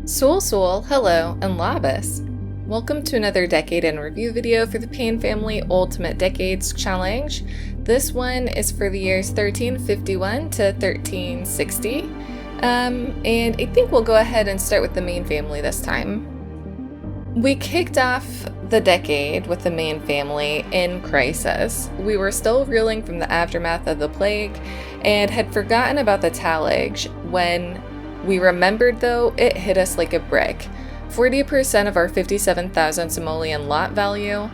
Sul, hello, and Labus. Welcome to another Decade in Review video for the Payne Family Ultimate Decades Challenge. This one is for the years 1351 to 1360. And I think we'll go ahead and start with the main family this time. We kicked off the decade with the main family in crisis. We were still reeling from the aftermath of the plague and had forgotten about the tallage when we remembered, though, it hit us like a brick. 40% of our 57,000 simoleon lot value,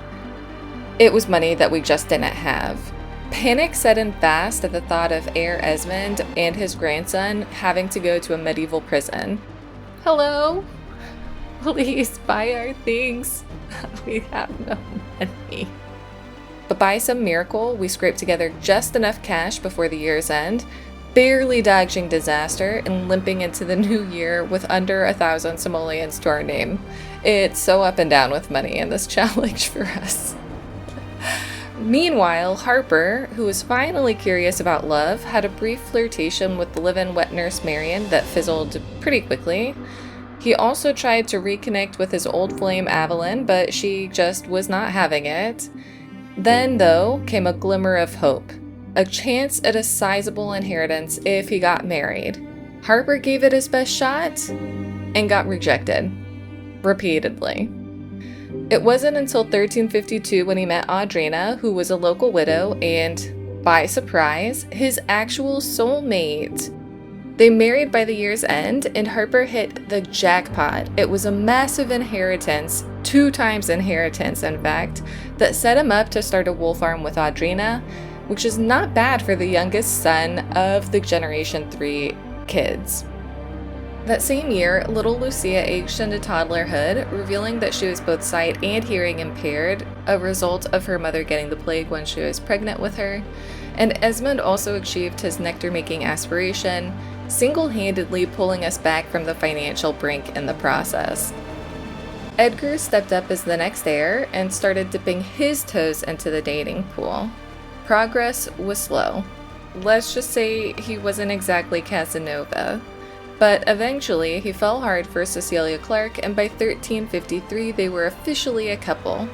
it was money that we just didn't have. Panic set in fast at the thought of heir Esmond and his grandson having to go to a medieval prison. Hello? Please buy our things. We have no money. But by some miracle, we scraped together just enough cash before the year's end, barely dodging disaster and limping into the new year with under 1,000 simoleons to our name. It's so up and down with money in this challenge for us. Meanwhile, Harper, who was finally curious about love, had a brief flirtation with the live-in wet nurse Marion that fizzled pretty quickly. He also tried to reconnect with his old flame Evelyn, but she just was not having it. Then, though, came a glimmer of hope. A chance at a sizable inheritance if he got married. Harper gave it his best shot and got rejected. Repeatedly. It wasn't until 1352 when he met Audrina, who was a local widow and, by surprise, his actual soulmate. They married by the year's end, and Harper hit the jackpot. It was a massive inheritance, 2 times inheritance in fact, that set him up to start a wool farm with Audrina, which is not bad for the youngest son of the Generation 3 kids. That same year, little Lucia aged into toddlerhood, revealing that she was both sight and hearing impaired, a result of her mother getting the plague when she was pregnant with her, and Esmond also achieved his nectar-making aspiration, single-handedly pulling us back from the financial brink in the process. Edgar stepped up as the next heir and started dipping his toes into the dating pool. Progress was slow. Let's just say he wasn't exactly Casanova. But eventually, he fell hard for Cecilia Clark, and by 1353, they were officially a couple.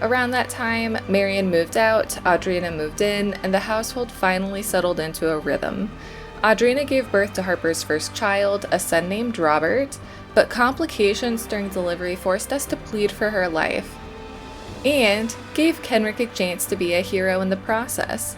Around that time, Marion moved out, Audrina moved in, and the household finally settled into a rhythm. Audrina gave birth to Harper's first child, a son named Robert, but complications during delivery forced us to plead for her life, and gave Kenrick a chance to be a hero in the process.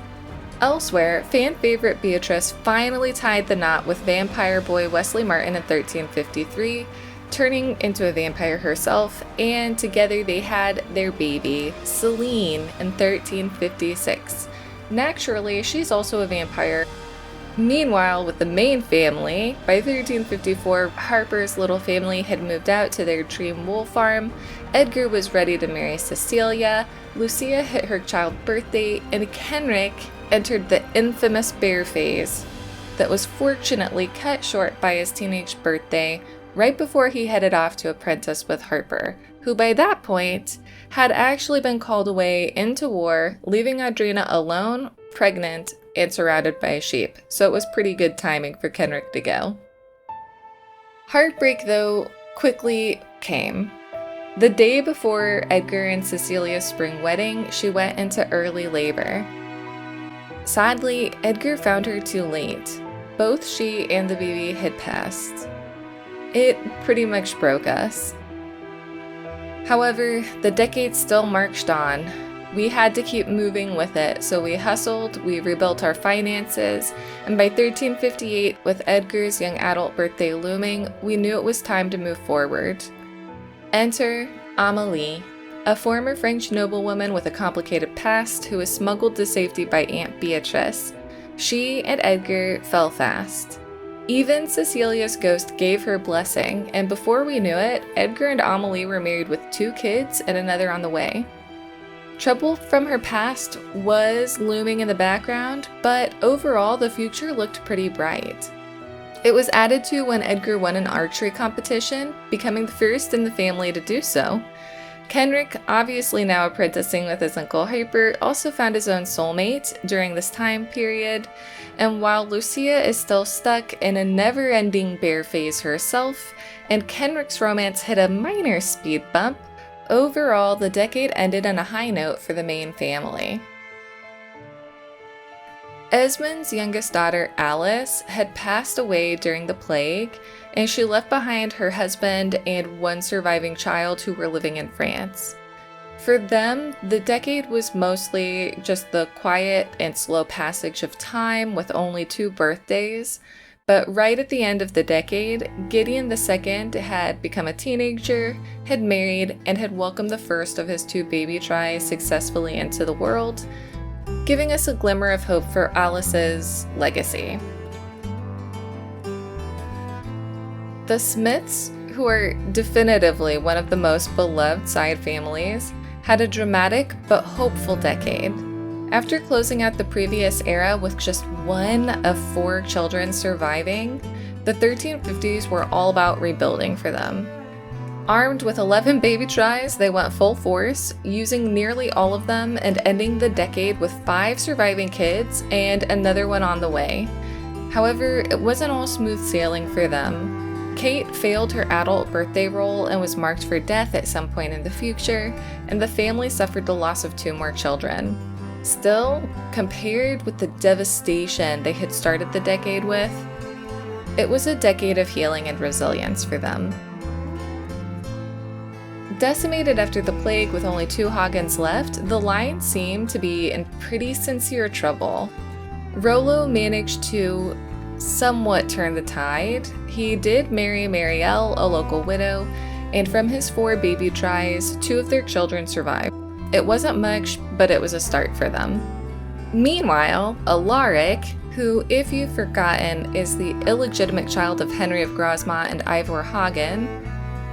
Elsewhere, fan favorite Beatrice finally tied the knot with vampire boy Wesley Martin in 1353, turning into a vampire herself, and together they had their baby, Celine, in 1356. Naturally, she's also a vampire. Meanwhile, with the main family, by 1354, Harper's little family had moved out to their dream wool farm, Edgar was ready to marry Cecilia, Lucia hit her child's birthday, and Kenrick entered the infamous bear phase that was fortunately cut short by his teenage birthday right before he headed off to apprentice with Harper, who by that point had actually been called away into war, leaving Audrina alone, pregnant, and surrounded by sheep, so it was pretty good timing for Kenrick to go. Heartbreak, though, quickly came. The day before Edgar and Cecilia's spring wedding, she went into early labor. Sadly, Edgar found her too late. Both she and the baby had passed. It pretty much broke us. However, the decade still marched on. We had to keep moving with it, so we hustled, we rebuilt our finances, and by 1358, with Edgar's young adult birthday looming, we knew it was time to move forward. Enter Amélie, a former French noblewoman with a complicated past who was smuggled to safety by Aunt Beatrice. She and Edgar fell fast. Even Cecilia's ghost gave her blessing, and before we knew it, Edgar and Amélie were married with 2 kids and another on the way. Trouble from her past was looming in the background, but overall the future looked pretty bright. It was added to when Edgar won an archery competition, becoming the first in the family to do so. Kenrick, obviously now apprenticing with his uncle Hyper, also found his own soulmate during this time period, and while Lucia is still stuck in a never-ending bear phase herself, and Kenrick's romance hit a minor speed bump, overall the decade ended on a high note for the main family. Esmond's youngest daughter, Alice, had passed away during the plague, and she left behind her husband and one surviving child who were living in France. For them, the decade was mostly just the quiet and slow passage of time with only 2 birthdays, but right at the end of the decade, Gideon II had become a teenager, had married, and had welcomed the first of his 2 baby tries successfully into the world, giving us a glimmer of hope for Alice's legacy. The Smiths, who are definitively one of the most beloved side families, had a dramatic but hopeful decade. After closing out the previous era with just 1 of 4 children surviving, the 1350s were all about rebuilding for them. Armed with 11 baby tries, they went full force, using nearly all of them and ending the decade with 5 surviving kids and another one on the way. However, it wasn't all smooth sailing for them. Kate failed her adult birthday role and was marked for death at some point in the future, and the family suffered the loss of 2 more children. Still, compared with the devastation they had started the decade with, it was a decade of healing and resilience for them. Decimated after the plague with only 2 Hogans left, the line seemed to be in pretty sincere trouble. Rollo managed to somewhat turn the tide. He did marry Marielle, a local widow, and from his 4 baby tries, 2 of their children survived. It wasn't much, but it was a start for them. Meanwhile, Alaric, who, if you've forgotten, is the illegitimate child of Henry of Grosmont and Ivor Hogan,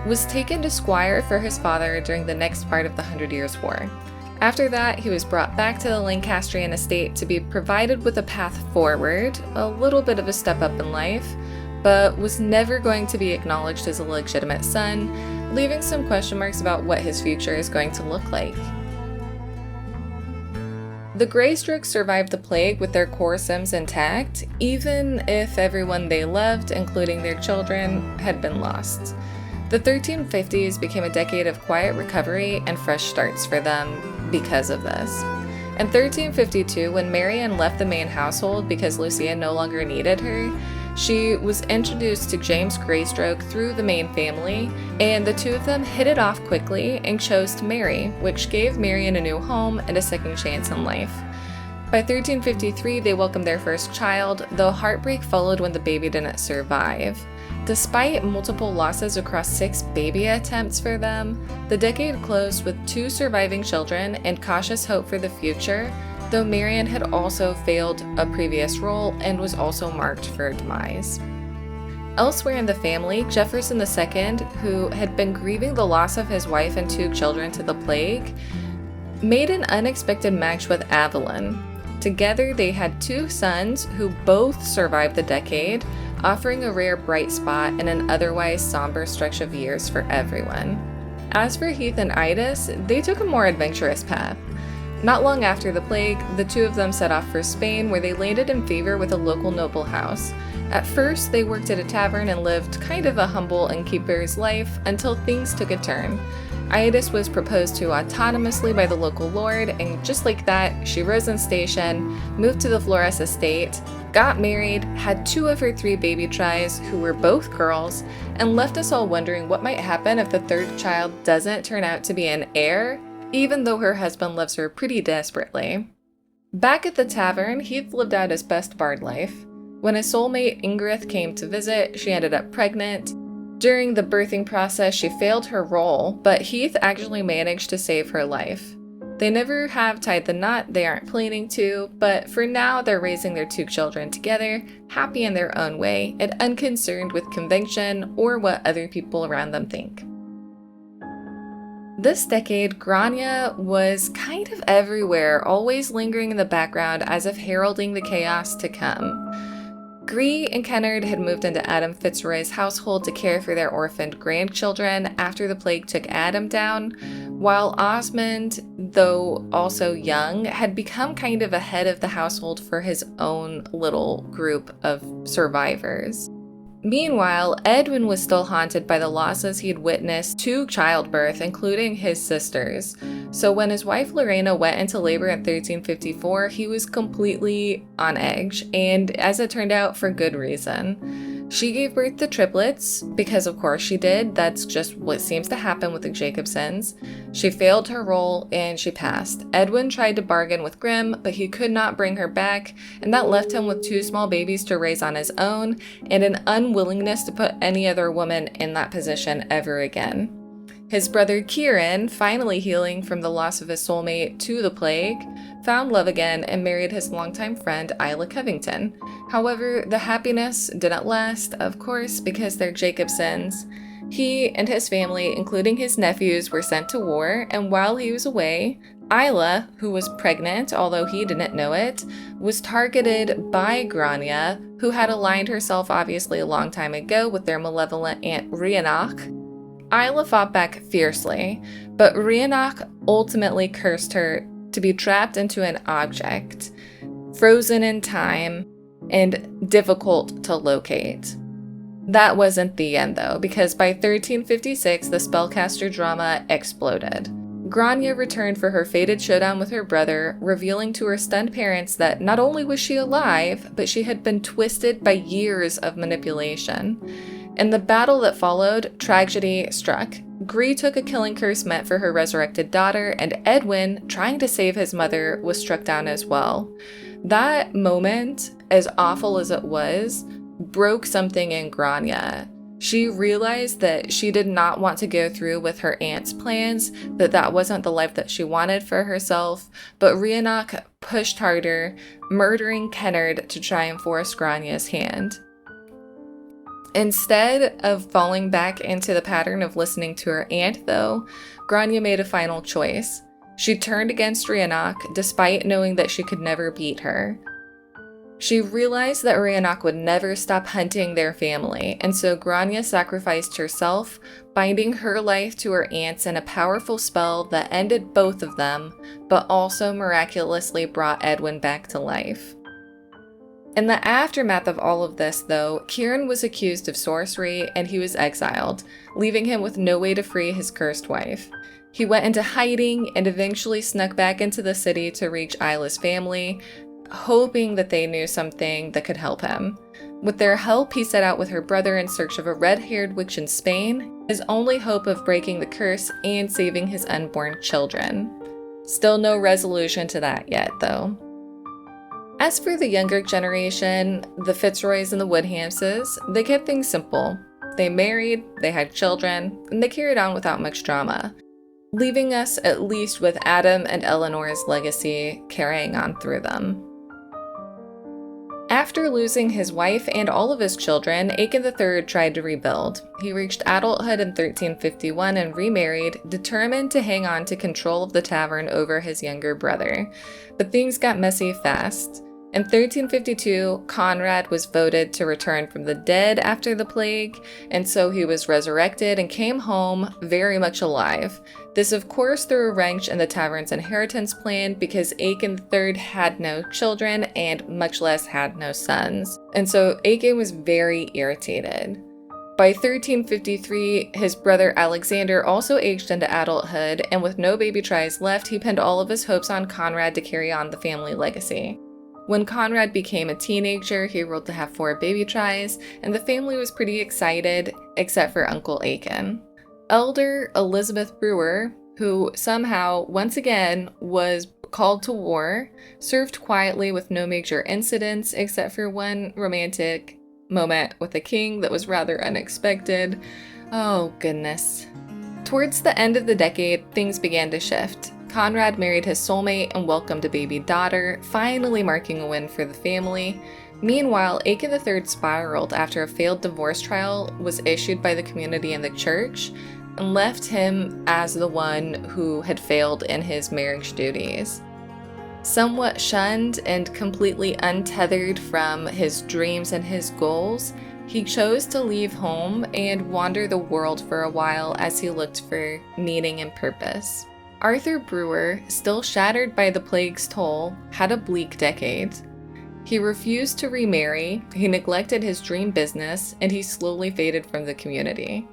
was taken to squire for his father during the next part of the 100 Years' War. After that, he was brought back to the Lancastrian estate to be provided with a path forward, a little bit of a step up in life, but was never going to be acknowledged as a legitimate son, leaving some question marks about what his future is going to look like. The Greystroke survived the plague with their core Sims intact, even if everyone they loved, including their children, had been lost. The 1350s became a decade of quiet recovery and fresh starts for them because of this. In 1352, when Marianne left the main household because Lucia no longer needed her, she was introduced to James Greystroke through the main family, and the 2 of them hit it off quickly and chose to marry, which gave Marianne a new home and a second chance in life. By 1353, they welcomed their first child, though heartbreak followed when the baby didn't survive. Despite multiple losses across 6 baby attempts for them, the decade closed with 2 surviving children and cautious hope for the future, though Marianne had also failed a previous role and was also marked for demise. Elsewhere in the family, Jefferson II, who had been grieving the loss of his wife and 2 children to the plague, made an unexpected match with Evelyn. Together, they had 2 sons who both survived the decade, offering a rare bright spot in an otherwise somber stretch of years for everyone. As for Heath and Idis, they took a more adventurous path. Not long after the plague, the 2 of them set off for Spain, where they landed in favor with a local noble house. At first, they worked at a tavern and lived kind of a humble innkeeper's life until things took a turn. Idis was proposed to autonomously by the local lord, and just like that, she rose in station, moved to the Flores estate, got married, had 2 of her 3 baby tries, who were both girls, and left us all wondering what might happen if the 3rd child doesn't turn out to be an heir, even though her husband loves her pretty desperately. Back at the tavern, Heath lived out his best bard life. When his soulmate Ingrid came to visit, she ended up pregnant. During the birthing process, she failed her role, but Heath actually managed to save her life. They never have tied the knot, they aren't planning to, but for now they're raising their 2 children together, happy in their own way, and unconcerned with convention or what other people around them think. This decade, Grania was kind of everywhere, always lingering in the background as if heralding the chaos to come. Gree and Kennard had moved into Adam Fitzroy's household to care for their orphaned grandchildren after the plague took Adam down, while Osmond, though also young, had become kind of a head of the household for his own little group of survivors. Meanwhile, Edwin was still haunted by the losses he'd witnessed to childbirth, including his sisters. So when his wife Lorena went into labor in 1354, he was completely on edge, and as it turned out, for good reason. She gave birth to triplets, because of course she did. That's just what seems to happen with the Jacobsons. She failed her role and she passed. Edwin tried to bargain with Grimm, but he could not bring her back, and that left him with 2 small babies to raise on his own, and an unwillingness to put any other woman in that position ever again. His brother Kieran, finally healing from the loss of his soulmate to the plague, found love again and married his longtime friend Isla Covington. However, the happiness didn't last, of course, because they're Jacobsons. He and his family, including his nephews, were sent to war, and while he was away, Isla, who was pregnant, although he didn't know it, was targeted by Grania, who had aligned herself obviously a long time ago with their malevolent aunt Rhiannoch. Isla fought back fiercely, but Rhiannoch ultimately cursed her to be trapped into an object, frozen in time, and difficult to locate. That wasn't the end though, because by 1356 the Spellcaster drama exploded. Grania returned for her fated showdown with her brother, revealing to her stunned parents that not only was she alive, but she had been twisted by years of manipulation. In the battle that followed, tragedy struck. Gree took a killing curse meant for her resurrected daughter, and Edwin, trying to save his mother, was struck down as well. That moment, as awful as it was, broke something in Grania. She realized that she did not want to go through with her aunt's plans, that wasn't the life that she wanted for herself, but Rhiannoch pushed harder, murdering Kennard to try and force Grania's hand. Instead of falling back into the pattern of listening to her aunt, though, Grania made a final choice. She turned against Rhiannoch, despite knowing that she could never beat her. She realized that Rhiannoch would never stop hunting their family, and so Grania sacrificed herself, binding her life to her aunt's in a powerful spell that ended both of them, but also miraculously brought Edwin back to life. In the aftermath of all of this, though, Kieran was accused of sorcery and he was exiled, leaving him with no way to free his cursed wife. He went into hiding and eventually snuck back into the city to reach Isla's family, hoping that they knew something that could help him. With their help, he set out with her brother in search of a red-haired witch in Spain, his only hope of breaking the curse and saving his unborn children. Still no resolution to that yet, though. As for the younger generation, the Fitzroys and the Woodhamses, they kept things simple. They married, they had children, and they carried on without much drama, leaving us at least with Adam and Eleanor's legacy carrying on through them. After losing his wife and all of his children, Aiken III tried to rebuild. He reached adulthood in 1351 and remarried, determined to hang on to control of the tavern over his younger brother. But things got messy fast. In 1352, Conrad was voted to return from the dead after the plague, and so he was resurrected and came home very much alive. This of course threw a wrench in the tavern's inheritance plan because Aiken III had no children and much less had no sons, and so Aiken was very irritated. By 1353, his brother Alexander also aged into adulthood, and with no baby tries left, he pinned all of his hopes on Conrad to carry on the family legacy. When Conrad became a teenager, he ruled to have 4 baby tries, and the family was pretty excited, except for Uncle Aiken. Elder Elizabeth Brewer, who somehow, once again, was called to war, served quietly with no major incidents, except for one romantic moment with the king that was rather unexpected. Oh, goodness. Towards the end of the decade, things began to shift. Conrad married his soulmate and welcomed a baby daughter, finally marking a win for the family. Meanwhile, Aiken III spiraled after a failed divorce trial was issued by the community and the church, and left him as the one who had failed in his marriage duties. Somewhat shunned and completely untethered from his dreams and his goals, he chose to leave home and wander the world for a while as he looked for meaning and purpose. Arthur Brewer, still shattered by the plague's toll, had a bleak decade. He refused to remarry, he neglected his dream business, and he slowly faded from the community.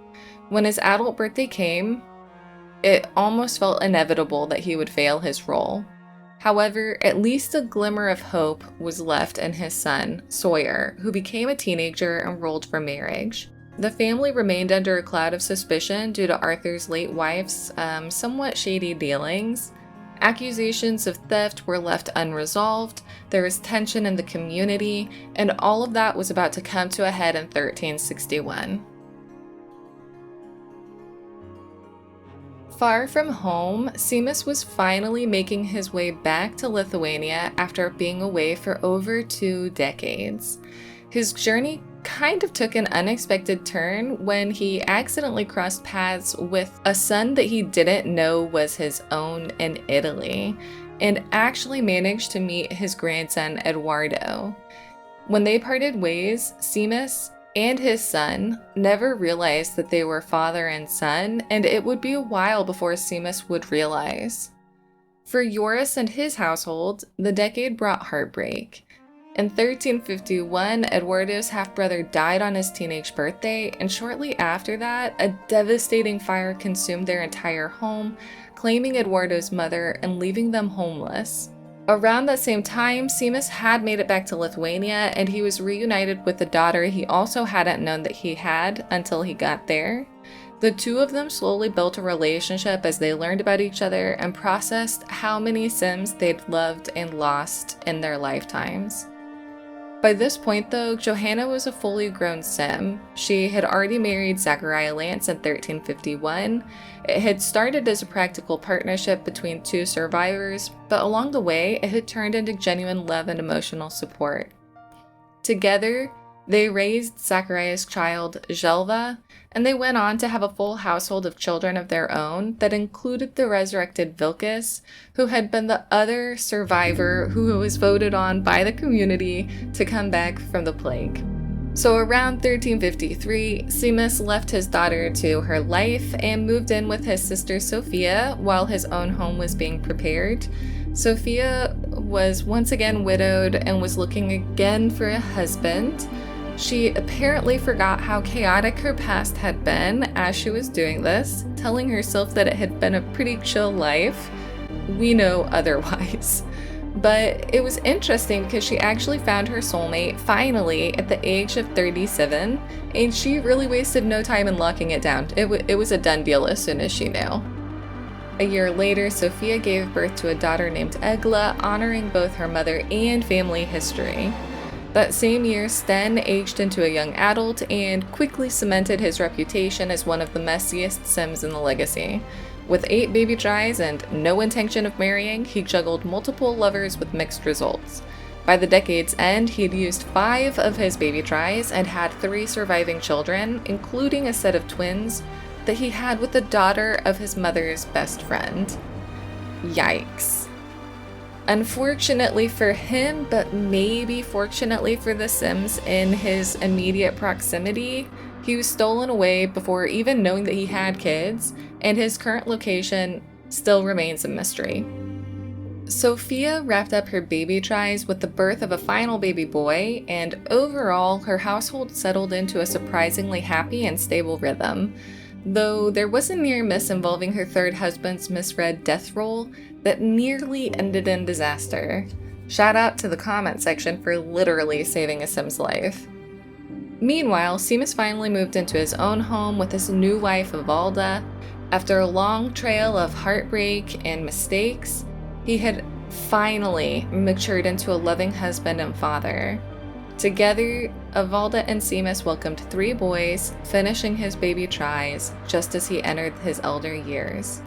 When his adult birthday came, it almost felt inevitable that he would fail his role. However, at least a glimmer of hope was left in his son, Sawyer, who became a teenager and enrolled for marriage. The family remained under a cloud of suspicion due to Arthur's late wife's somewhat shady dealings. Accusations of theft were left unresolved, there was tension in the community, and all of that was about to come to a head in 1361. Far from home, Seamus was finally making his way back to Lithuania after being away for over 2 decades. His journey kind of took an unexpected turn when he accidentally crossed paths with a son that he didn't know was his own in Italy, and actually managed to meet his grandson Eduardo. When they parted ways, Seamus and his son never realized that they were father and son, and it would be a while before Seamus would realize. For Joris and his household, the decade brought heartbreak. In 1351, Eduardo's half-brother died on his teenage birthday, and shortly after that, a devastating fire consumed their entire home, claiming Eduardo's mother and leaving them homeless. Around that same time, Seamus had made it back to Lithuania, and he was reunited with the daughter he also hadn't known that he had until he got there. The two of them slowly built a relationship as they learned about each other and processed how many Sims they'd loved and lost in their lifetimes. By this point though, Johanna was a fully grown Sim. She had already married Zachariah Lance in 1351. It had started as a practical partnership between two survivors, but along the way, it had turned into genuine love and emotional support. Together, they raised Zachariah's child, Jelva, and they went on to have a full household of children of their own that included the resurrected Vilkas, who had been the other survivor who was voted on by the community to come back from the plague. So around 1353, Seamus left his daughter to her life and moved in with his sister Sofija while his own home was being prepared. Sofija was once again widowed and was looking again for a husband. She apparently forgot how chaotic her past had been as she was doing this, telling herself that it had been a pretty chill life. We know otherwise. But it was interesting because she actually found her soulmate finally at the age of 37, and she really wasted no time in locking it down. It was a done deal as soon as she knew. A year later, Sofija gave birth to a daughter named Egla, honoring both her mother and family history. That same year, Sten aged into a young adult and quickly cemented his reputation as one of the messiest Sims in the legacy. With 8 baby tries and no intention of marrying, he juggled multiple lovers with mixed results. By the decade's end, he'd used 5 of his baby tries and had 3 surviving children, including a set of twins that he had with the daughter of his mother's best friend. Yikes. Unfortunately for him, but maybe fortunately for the Sims in his immediate proximity, he was stolen away before even knowing that he had kids, and his current location still remains a mystery. Sofija wrapped up her baby tries with the birth of a final baby boy, and overall, her household settled into a surprisingly happy and stable rhythm. Though there was a near miss involving her third husband's misread death roll that nearly ended in disaster. Shout out to the comment section for literally saving a Sim's life. Meanwhile, Seamus finally moved into his own home with his new wife, Evalda. After a long trail of heartbreak and mistakes, he had finally matured into a loving husband and father. Together, Evalda and Seamus welcomed 3 boys, finishing his baby tries just as he entered his elder years.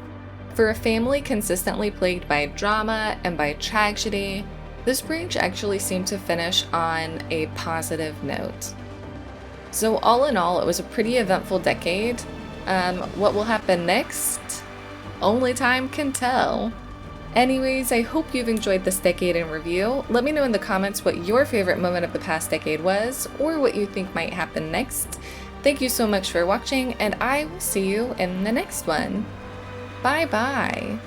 For a family consistently plagued by drama and by tragedy, this bridge actually seemed to finish on a positive note. So all in all, it was a pretty eventful decade. What will happen next? Only time can tell. Anyways, I hope you've enjoyed this decade in review. Let me know in the comments what your favorite moment of the past decade was, or what you think might happen next. Thank you so much for watching, and I will see you in the next one. Bye bye!